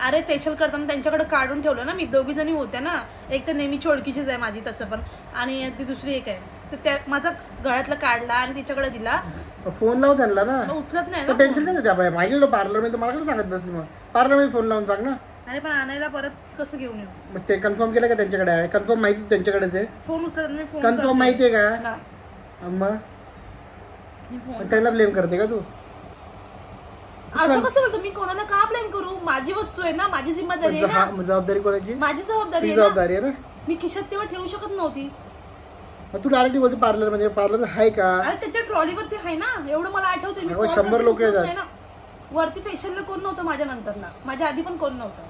अरे फेशियल करताना त्यांच्याकडे काढून ठेवलं ना मी. 2 जणी होत्या ना, एक तर नेहमीची ओळखीचीच आहे माझी तसं पण, आणि ती दुसरी एक आहे, तर त्या माझा गळ्यातला काढला आणि तिच्याकडे दिला. फोन लाव त्यांना ना. उचलत नाही ना. टेन्शन काय त्या मागेल पार्लर मध्ये, मला काय सांगत बसली. मग पार्लर मध्ये फोन लावून सांग ना. अरे पण आणायला परत कसं घेऊन येऊ. मग ते कन्फर्म केलं का त्यांच्याकडे आहे? कन्फर्म माहिती त्यांच्याकडेच आहे. फोन उचलत नाही. फोन कन्फर्म माहिती आहे का? मग त्याला ब्लेम करते का तू? असं कसं बोलतो? मी कोणाला का ब्लेम करू? माझी वस्तू आहे ना, माझी जिम्मेदारी आहे ना. जबाबदारी कोणाची? माझी जबाबदारी आहे ना. मी खिशात तेव्हा ठेवू शकत नव्हती. मग तू डायरेक्टली बोलते पार्लर मध्ये. पार्लर आहे का? अरे त्याच्या ट्रॉलीवरती आहे ना, एवढं मला आठवते. मी 100 लोक येतात वरती. फेशियलला कोण नव्हतं माझ्या नंतरला, माझ्या आधी पण कोण नव्हतं.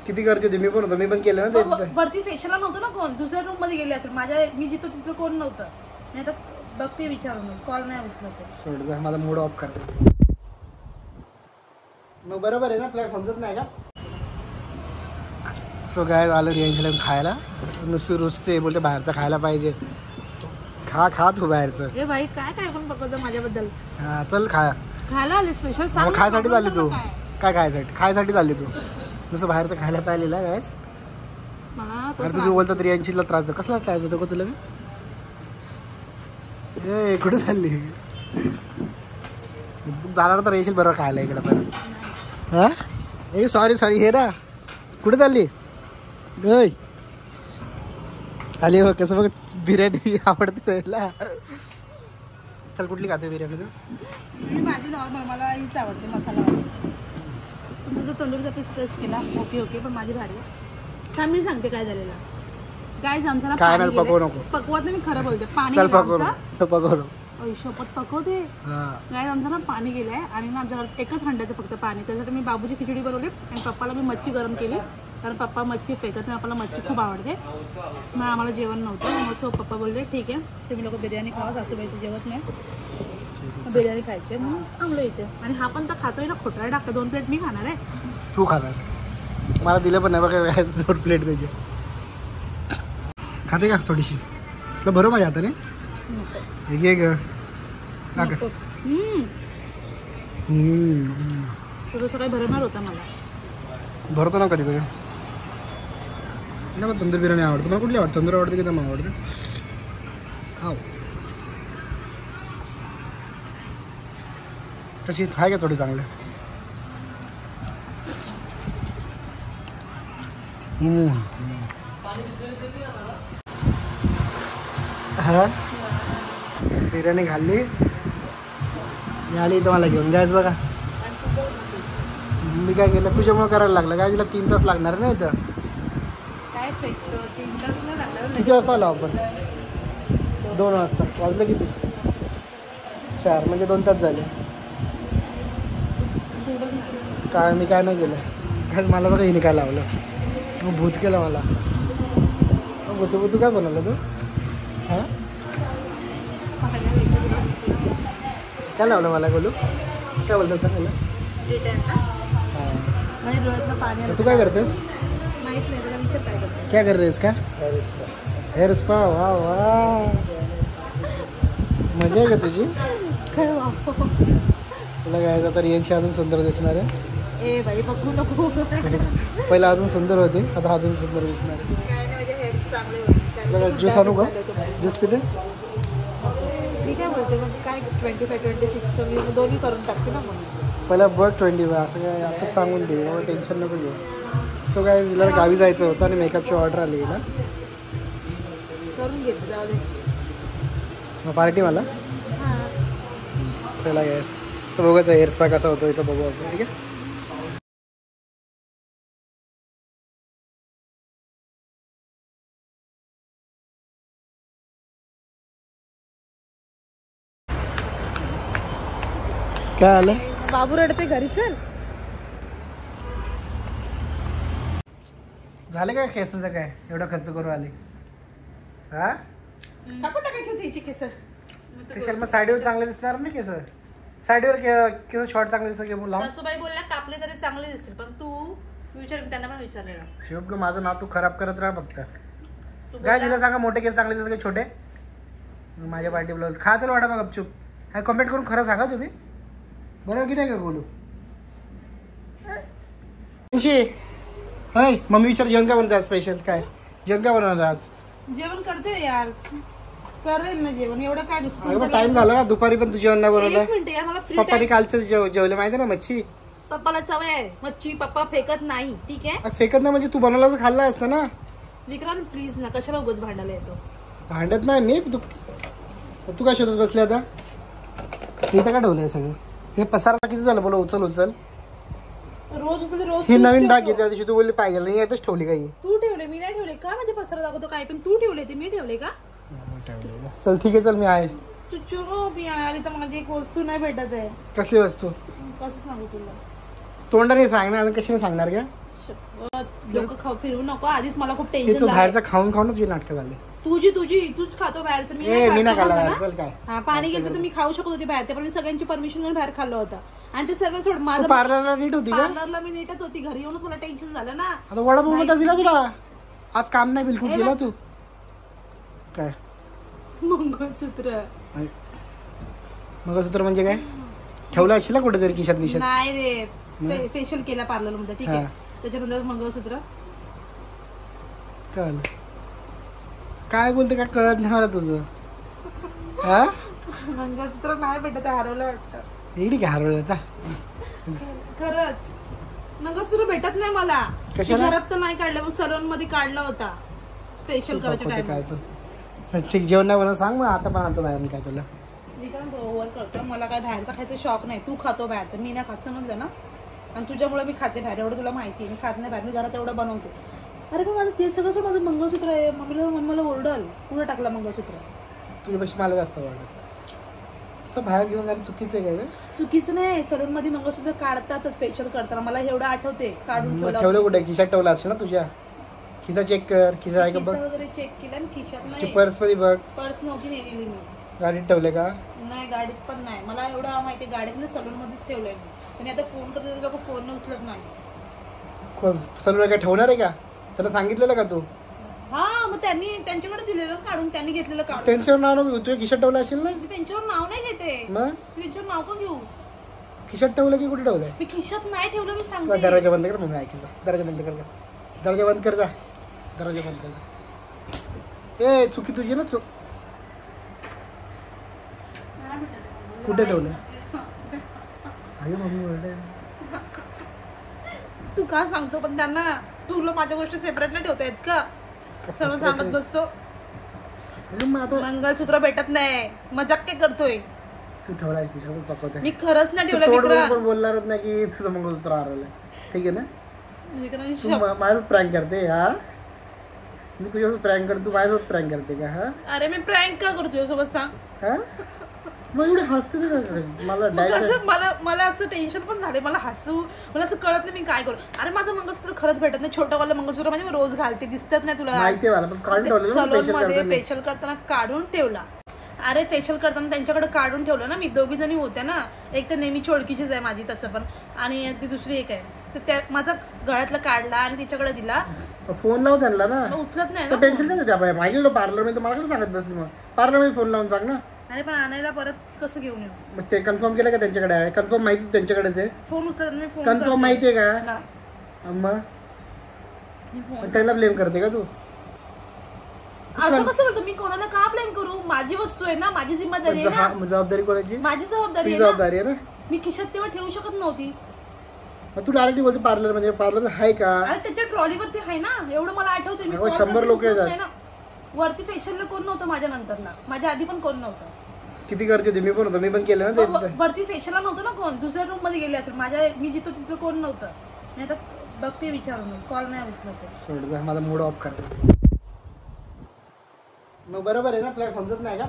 किती गर्दी होती. मी पण होतो, मी पण केलं ना. वरती फेशियलला नव्हतं ना कोण, दुसऱ्या रूम मध्ये गेले असेल. मी जिथं तिथं कोण नव्हतं. नाही तर बघते विचारून, कॉल नाही उचलत. सोड जा, माझा मूड ऑफ करते. मग बरोबर आहे ना, तुला समजत नाही का? सो काय आलं रियांशीला खायला, नुसती रुसते, बोलते बाहेरचं खायला पाहिजे. खा तू बाहेरचं. ए भाई काय काय पण बघतो माझ्याबद्दल. हा चल खायला आले स्पेशल. खायसाठी चालली तू? काय खायसाठी चालली तू? नुसतं बाहेरचं खायला प्यायलेला काय? अरे तुम्ही बोलतात रियांशीला त्रास देतो. कसला त्रास देतो का तुला मी? ए कुठे चालली? जाणार तर येशील बरोबर खायला इकडे परत. हा ए सॉरी हे ना, कुठे चालली? आली बघ कसं बघ. बिर्याणी आवडते त्याला. चल कुठली खाते बिर्याणी तू? माझी नॉर्मल, मला हीच आवडते मसाला. तुम्ही जो तंदूरचा पीस टेस्ट केला ओके पण माझी भारी आहे. मी सांगते काय झालेलं. काय आमचा पकवत नाही, मी खरं बोलते. पाणी शपथ पकवते. काय आमचं ना पाणी गेलंय आणि ना आमच्या एकच हंड्याचं फक्त पाणी. त्यासाठी मी बाबूची खिचडी बनवली आणि पप्पाला मी मच्छी गरम केली, कारण पप्पा मच्छी फेकत नाही. आपल्याला मच्छी खूप आवडते. मग आम्हाला जेवण नव्हतं, मग सो पप्पा बोलले ठीक आहे तुम्ही लोक बिर्याणी खावा, सासूबाईचं जेवत नाही, बिर्याणी खायची म्हणून थांबलो इथे. आणि हा पण तर खातोय ना, खोटरा टाकतो. 2 प्लेट मी खाणार आहे. तू खाणार? मला दिलं पण नाही बघा 2 प्लेट त्याची. खाते का थोडीशी? तुला बरोबर माझ्या हाताने घे ग. तुझं सगळं भरणार होता. मला भरतो ना कधी कधी. मला तंदूर बिर्याणी आवडते. मला कुठली आवडते? तंदूर आवडते की दम आवडते? खाऊ कशी आहे का थोडी चांगली? हा बिर्याणी खाल्ली मी, आली इथं मला घेऊन जायचं बघा. मी काय केलं तुझ्यामुळे करायला लागलं काय? तिला 3 तास लागणार नाही इथं. किती वाजता आलो आपण? 2 वाजता. वाजलं किती? 4 म्हणजे 2 तास झाले. काय मी काय नाही केलं काय? मला बघा हिने काय लावलं, मग भूत केलं मला. भूतू काय बनवलं तू? हां काय लावलं मला? बोलू काय बोलतो सांग मला. हां तू काय करतेस? क्या कर रहे इसका? Hair spa. वा वा मजा आहे का तुझी? तुला काय आता रियांशी अजून सुंदर दिसणार आहे. ए भाई बघू नको. पहिला अजून सुंदर होती, आता अजून सुंदर दिसणार आहे. ज्यूस आणू का? ज्यूस पिते? मी काय बोलते मग काय 25-26 मी दोन्ही करून टाकते ना. मग पहिला बघ 20 असं काय आताच सांगून दे, मग टेन्शन नको घेऊ. सो काय तिला गावी जायचं होतं आणि मेकअपची ऑर्डर आली ना, करून घेते. जाऊ दे मग पार्टी मला. चला गॅस सो बघायचं हेअर स्पा कसा होतो याचं बघू आपण. ठीक आहे. काय आलं? बाबू रडते घरी. चल झाले काय केसांचं? काय एवढा खर्च करू आले? हा कापून टाकायची होती हिची केस. कशाला? मग साडीवर चांगले दिसणार नाही केस? साडीवर केस शॉर्ट चांगले दिसत. सासूबाई बोलल्या कापले तरी चांगले दिसतील, पण तू विचार, त्यांना पण विचारलेलं. शिवप माझं नाव तू खराब करत राहा फक्त. काय तिला सांगा मोठे केस चांगले दिसत की छोटे? माझ्या पार्टी बोलवलं खा. चल वाटा मग गपचूप. काय कमेंट करून खरं सांगा तुम्ही, बरोबर की नाही का बोलू? हाय मम्मी विचार जेवण काय बनवतात स्पेशल काय जेवण काय बनवणार आज जेवण करते यार करेल ना जेवण एवढं काय नुसतं टाइम झाला ना दुपारी पण तू जेवण नाही बनवलं एक मिनिट यार मला फ्री पप्पानी कालचं जेवलं माहिती ना मच्छी पप्पाला सवय आहे मच्छी पप्पा फेकत नाही ठीक आहे फेकत नाही म्हणजे तू बनवलं खाल्ला असतं ना विक्रांत प्लीज ना कशाला उगाच भांडायला येतो भांडत नाही मी तू काय शोधत बसले आता इथं काय ठेवलंय सगळं हे पसारा किती झालं बोला उचल उचल रोज होतं ते रोज ही नवीन डाग घेतली दिवशी तू बोलली पाहिजे नाही यातच ठेवली काही तू ठेवले मी नाही ठेवले का म्हणजे पसरा दाखवतो काय पण तू ठेवले ते मी ठेवले का चल ठीक आहे चल मी आहे तू चुप यार इथं माझी एक वस्तू नाही भेटत आहे कसली वस्तू कसं सांगू तुला तोंडाने सांगणार आता कशी सांगणार का लोक खाऊ फिरू नको आधीच मला खूप हे टेन्शन तू झालं बाहेरचं खाऊन खाऊन तुझी नाटकं झाले तुझी तूच खातो बाहेरचं मी नाही खाल्ला खातो बाहेर, ना. चल काय हा पाणी गेलं तर मी खाऊ शकत होते बाहेर ते पण मी सगळ्यांची परमिशन घेऊन बाहेर खाल्लं होतं आणि ते सर्व सोड माझं पार्लरला नीट होती का पार्लरला मी नीटच होती घरी येऊनच मला टेन्शन झालं ना आता वडापाव तर दिला तुला आज काम नाही बिलकुल केला तू काय मंगळसूत्र मंगळसूत्र म्हणजे काय ठेवलं असेल ना कुठेतरी खिशात मिशात नाही रे फेशियल केला पार्लर मध्ये ठीक आहे त्याच्यानंतर मंगळसूत्र कळलं काय बोलते काय कळत नाही मला तुझं हा मंगळसूत्र नाही भेटत हरवलं वाटतं इडी काय हरवलं आता खरंच मंगळसूत्र भेटत नाही मला कशाला? घरात तर नाही काढलं पण सलून मध्ये काढला होता फेशियल करायच्या काय टाइम पण ठीक जेवण नाही बनवून सांग मग आता पण आणतो बाहेर काय तुला मी काय ओव्हर करतो मला काय बाहेरचा खायचा शॉक नाही तू खातो बाहेरचं मी नाही खात समजलं ना आणि तुझ्यामुळे मी खाते बाहेर एवढं तुला माहिती आहे मी खात नाही बाहेर मी घरात एवढं बनवते अरे पण माझं ते सगळं माझं मंगळसूत्र आहे मम्मीला मला ओरडल कुठं टाकला मंगळसूत्र तुझ्यापेक्षा मला जास्त वाटत तर बाहेर घेऊन जायला चुकीचं आहे काय चुकीचं नाही सलून मध्ये मंगळसूत्र काढतातच फेशियल करताना मला एवढं आठवते काढून मग ठेवलं कुठे खिशात ठेवलं असेल ना तुझ्या खिसा चेक कर खिसा आहे का बघ वगैरे चेक केलं आणि खिशात नाही पर्स मध्ये बघ पर्स नव्हती नेलेली मी गाडीत ठेवले का नाही गाडीत पण नाही मला एवढं माहिती गाडीत नाही सलून मध्येच ठेवलंय मी आणि आता फोन करते लोक फोन उचलत नाही सलून काय ठेवणार आहे का त्याला सांगितलेलं का तू हा मग त्यांनी त्यांच्याकडे दिलेलं काढून त्यांनी घेतलेलं काढून त्यांच्यावर नाव नको तुझ्या खिशात ठेवलं असेल ना मी त्यांच्यावर नाव नाही घेते मग मी त्यांच्यावर नाव का घेऊ खिशात ठेवलं की कुठे ठेवलंय मी खिशात नाही ठेवलं मी तुला सांगते दरवाजा बंद कर मग ऐकायचा दरवाजा बंद कर जा दरवाजा बंद कर जा दरवाजा बंद कर जा ए चुकी तुझी ना चूक कुठे ठेवलं अरे मम्मी ओरडे तू का सांगतो पण त्यांना तुला माझ्या गोष्टी सेपरेट नाही ठेवता येत का सर्व सांगत बसतो अरे मग आता मंगळसूत्र भेटत नाही मजाक काय करतोय तू ठेवलाय खिशात चपवत मी खरंच नाही ठेवलं तोड विक्रांत पण बोलणारच नाही की तुझं मंगळसूत्र हरवलंय ठीक आहे ना विक्रांत तू माझ्यासोबत प्रँक करते हा मी तुझ्यासोबत प्रँक करतो तू माझ्यासोबत प्रँक करते का हा अरे मी प्रँक का करतो तुझ्यासोबत सांग हा मग एवढे हसते ना मला मग कसं मला असं टेन्शन पण झाले मला हसू मला असं कळत नाही मी काय करू अरे माझं मंगळसूत्र खरंच भेटत नाही छोटंवालं मंगळसूत्र म्हणजे मी रोज घालते दिसत नाही तुला माहिती आहे मला पण काढून ठेवलं ना सलून facial मध्ये करताना. फेशियल करताना काढून ठेवला अरे फेशियल करताना त्यांच्याकडे काढून ठेवलं ना मी दोघी जणी होत्या ना एक तर नेहमीची ओळखीचीच आहे माझी तसं पण आणि ती दुसरी एक आहे तर त्या माझा गळ्यातला काढला आणि तिच्याकडे दिला फोन लाव त्यांना ना मग उचलत नाही ना टेन्शन काय त्या बाई मागे पार्लर मध्ये मला काय सांगत बसली मग पार्लर मध्ये फोन लावून सांग ना अरे पण आणायला परत कसं घेऊन येऊ मग ते कन्फर्म केलं का त्यांच्याकडे आहे कन्फर्म माहिती त्यांच्याकडेच आहे फोन उचलत मी फोन कन्फर्म माहिती आहे का नाही. मग मी फोन मग त्याला ब्लेम करते का तू असं कसं बोलतो मी कोणाला का ब्लेम करू माझी वस्तू आहे ना माझी जिम्मेदारी आहे ना जबाबदारी कोणाची माझी जबाबदारी ती आहे ना जबाबदारी आहे ना मी खिशात तेव्हा ठेवू शकत नव्हती मग तू डायरेक्टली बोलते पार्लर मध्ये पार्लर आहे का अरे त्याच्या ट्रॉलीवरती आहे ना एवढं मला आठवते मी अगं, call 100 करते, लोकं उचलत येतात. नाही ना. वरती फेशियलला कोण नव्हतं माझ्या नंतरला माझ्या आधी पण कोण नव्हतं किती गर्दी होती मी पण होतो मी पण केलं ना मग ते वरती फेशियलला नव्हतं ना कोण दुसऱ्या रूम मध्ये गेले असेल माझ्या मी जिथं तिथं कोण नव्हतं नाही तर बघते विचारून कॉल नाही उचलत आहे. सोड जा माझा मूड ऑफ कर मग बरोबर आहे ना तुला समजत नाही का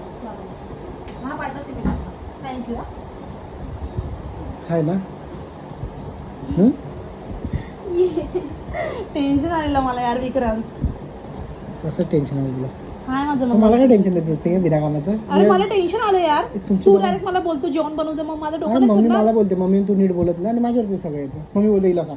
हा पाठवते मी थँक्यू आहे ना टेन्शन आलेलं मला यार विक्रांत कसं टेन्शन आहे तुला हाय माझं मग मला काय टेन्शन देत असते का बिना कामाचं अरे मला टेन्शन आलं यार तुमची तू मम्मी- डायरेक्ट मला बोलतो जेवण बनवतो मग माझं हा, डोकं नाही मम्मी फिरणार? मला बोलते मम्मी तू नीट बोलत नाही आणि माझ्यावरती सगळं येतं मम्मी बोलते हिला सांग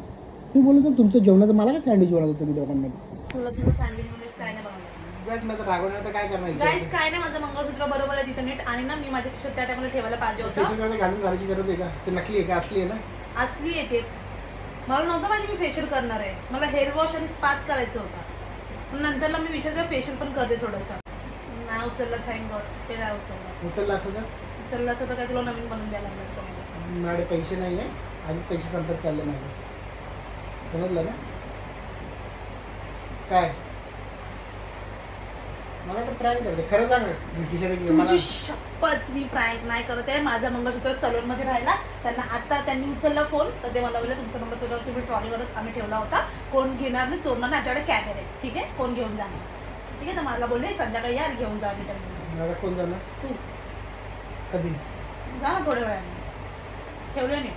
तुम्ही बोलत ना तुमचं जेवणाचं मला काय सँडविच बनवतो तुम्ही दोघांमध्ये तुला तुझं सँडविच काय नाही बनवलं गाईज मी तर रागवणार तर काय करणार गाईज काय नाही, माझं मंगळसूत्र बरोबर आहे तिथं नीट. आणि ना मी माझ्या खिशात त्या टायमाला ठेवायला पाहिजे होतं. फेशियल घालून घालायची गरज आहे का? ते नकली आहे का असली आहे ना? असली आहे ते. मला नव्हतं माहिती मी फेशियल करणार आहे. मला हेअर वॉश आणि स्पाच करायचं होतं. नंतरला मी विचार केला फेशियल पण करते थोडंसं. नाही उचलला, थँक गॉड. ते नाही उचलला. उचलला असं तर उचलला असं तर काय तुला नवीन बनवून द्यायला लागलं असतं मला. माझे पैसे नाही आहे आणि पैसे संपत चालले माझे. समजलं ना काय? मला तर प्रँक करते खरं सांग. तुझी शपथ मी प्रँक नाही करत आहे. माझा मंगळसूत्र सलून मध्ये राहिला. त्यांना आता त्यांनी उचलला फोन तर ते मला बोलले तुमचं मंगळसूत्र तुम्ही ट्रॉलीवरच आम्ही ठेवला होता, कोण घेणार नाही, चोरणार नाही, आमच्याकडे कॅमेरे आहे, ठीक आहे, कोण घेऊन जाणार. ठीक आहे. तर मला बोलले संध्याकाळी यार घेऊन जा. मला कोण जाणार? तू कधी जा ना थोड्या वेळाने. ठेवले नाही.